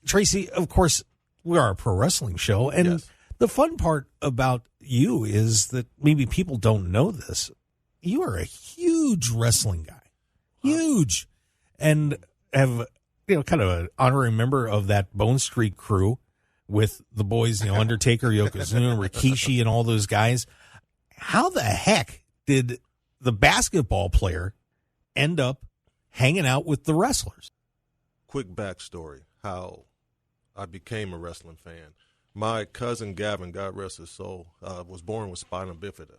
Tracy, of course, we are a pro wrestling show, and Yes. the fun part about you is that maybe people don't know this. You are a huge wrestling guy, huge, and have kind of an honorary member of that Bone Street Krew with the boys, Undertaker, Yokozuna, Rikishi, and all those guys. How the heck did the basketball player end up hanging out with the wrestlers? Quick backstory, how I became a wrestling fan. My cousin Gavin, God rest his soul, was born with spina bifida.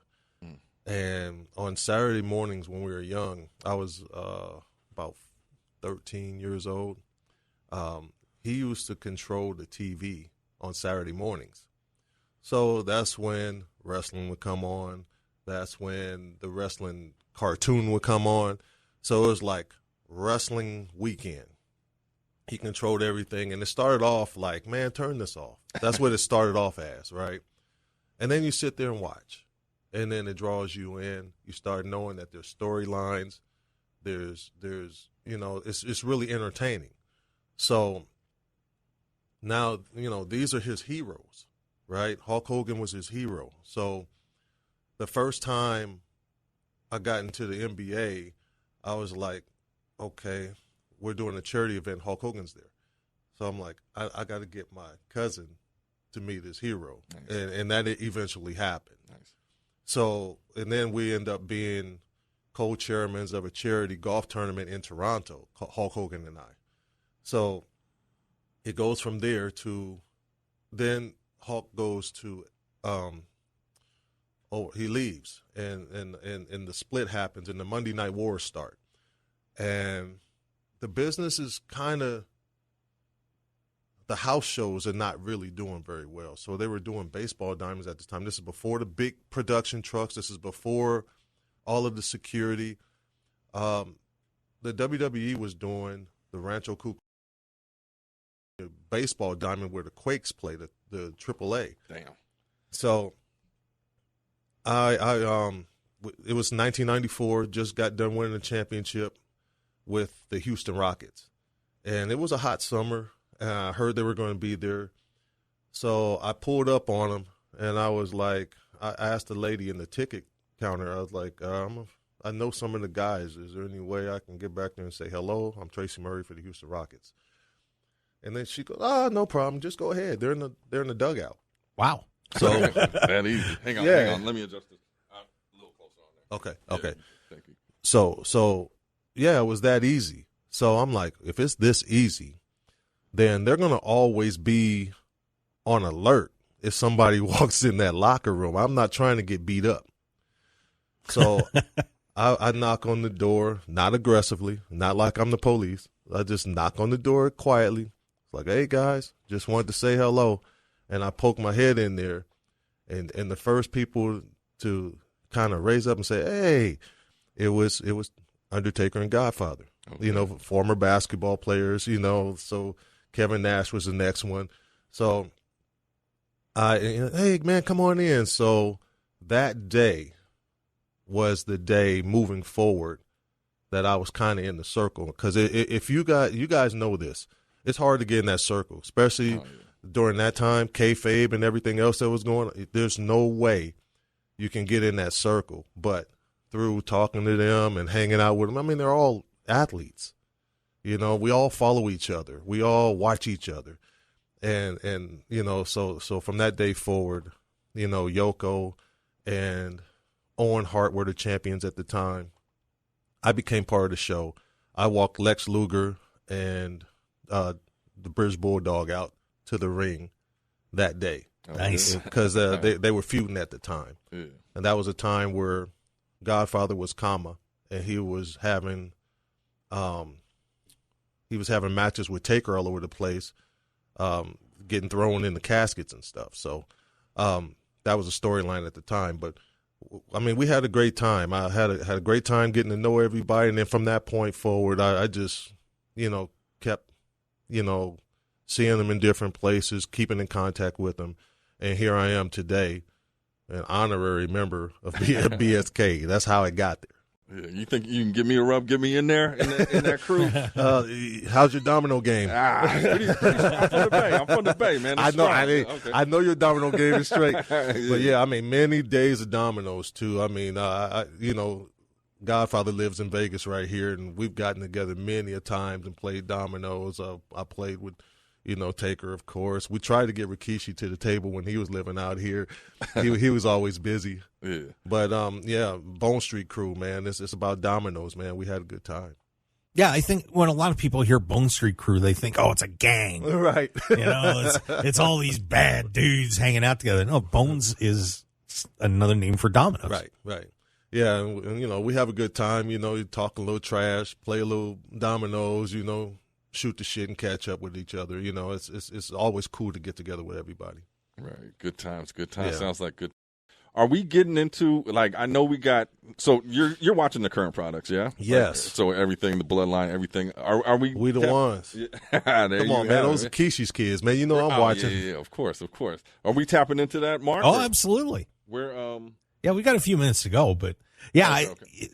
And on Saturday mornings when we were young, I was about 13 years old. He used to control the TV on Saturday mornings. So that's when wrestling would come on. That's when the wrestling cartoon would come on. So it was like wrestling weekend. He controlled everything, and it started off like, man, turn this off. That's what it started off as, right? And then you sit there and watch, and then it draws you in. You start knowing that there's storylines. There's it's really entertaining. So now, these are his heroes, right? Hulk Hogan was his hero. So the first time I got into the NBA, I was like, okay, we're doing a charity event. Hulk Hogan's there. So I'm like, I got to get my cousin to meet his hero. Nice. And that eventually happened. Nice. So, and then we end up being co-chairmen of a charity golf tournament in Toronto, Hulk Hogan and I. So it goes from there to, then Hulk goes to, he leaves, and the split happens, and the Monday Night Wars start. And the business is kind of, the house shows are not really doing very well. So they were doing baseball diamonds at this time. This is before the big production trucks. This is before all of the security. The WWE was doing the Rancho Cucamonga baseball diamond where the Quakes play, the AAA. Damn. So it was 1994, just got done winning the championship with the Houston Rockets. And it was a hot summer, and I heard they were going to be there. So I pulled up on them, and I was like, I asked the lady in the ticket counter, I was like, I know some of the guys. Is there any way I can get back there and say, hello, I'm Tracy Murray for the Houston Rockets? And then she goes, no problem, just go ahead. They're in the dugout. Wow. So that easy. Hang on. Let me adjust this. I'm a little closer on there. Okay. Yeah, thank you. So yeah, it was that easy. So I'm like, if it's this easy, then they're going to always be on alert if somebody walks in that locker room. I'm not trying to get beat up. So I knock on the door, not aggressively, not like I'm the police. I just knock on the door quietly. It's like, hey, guys, just wanted to say hello. And I poke my head in there, and the first people to kind of raise up and say, hey, it was Undertaker and Godfather, okay. Former basketball players, so Kevin Nash was the next one. So hey, man, come on in. So that day was the day moving forward that I was kind of in the circle. Because if you guys know this, it's hard to get in that circle, especially during that time, kayfabe and everything else that was going on. There's no way you can get in that circle. But through talking to them and hanging out with them, I mean, they're all athletes. We all follow each other. We all watch each other. And so from that day forward, Yoko and Owen Hart were the champions at the time. I became part of the show. I walked Lex Luger and the British Bulldog out to the ring that day. Nice. Because they were feuding at the time. Yeah. And that was a time where Godfather was Kama, and he was having matches with Taker all over the place, getting thrown in the caskets and stuff. So that was a storyline at the time. But I mean, we had a great time. I had a great time getting to know everybody, and then from that point forward, I just kept seeing them in different places, keeping in contact with them, and here I am today, an honorary member of BSK. That's how I got there. Yeah, you think you can give me a rub, get me in there in that crew? How's your domino game? I'm from the Bay. I'm from the Bay, man. It's I know your domino game is straight. But yeah, I mean, many days of dominoes too. I mean, Godfather lives in Vegas right here, and we've gotten together many a times and played dominoes. I played with, Taker, of course. We tried to get Rikishi to the table when he was living out here. He was always busy. Yeah. But, Bone Street Krew, man, it's about dominoes, man. We had a good time. Yeah, I think when a lot of people hear Bone Street Krew, they think, oh, it's a gang. Right. It's all these bad dudes hanging out together. No, Bones is another name for dominoes. Right. Yeah, and we have a good time, you talk a little trash, play a little dominoes, shoot the shit and catch up with each other. It's always cool to get together with everybody. Right. Good times. Yeah. Sounds like good. Are we getting into, I know we got, so you're watching the current products, yeah? Yes. So everything, the bloodline, everything. Are we? We the ones. Yeah. Come on, man. Those are Kishi's kids, man. I'm watching. Yeah, of course. Are we tapping into that, Mark? Oh, absolutely. We're, Yeah, we got a few minutes to go, but yeah, okay.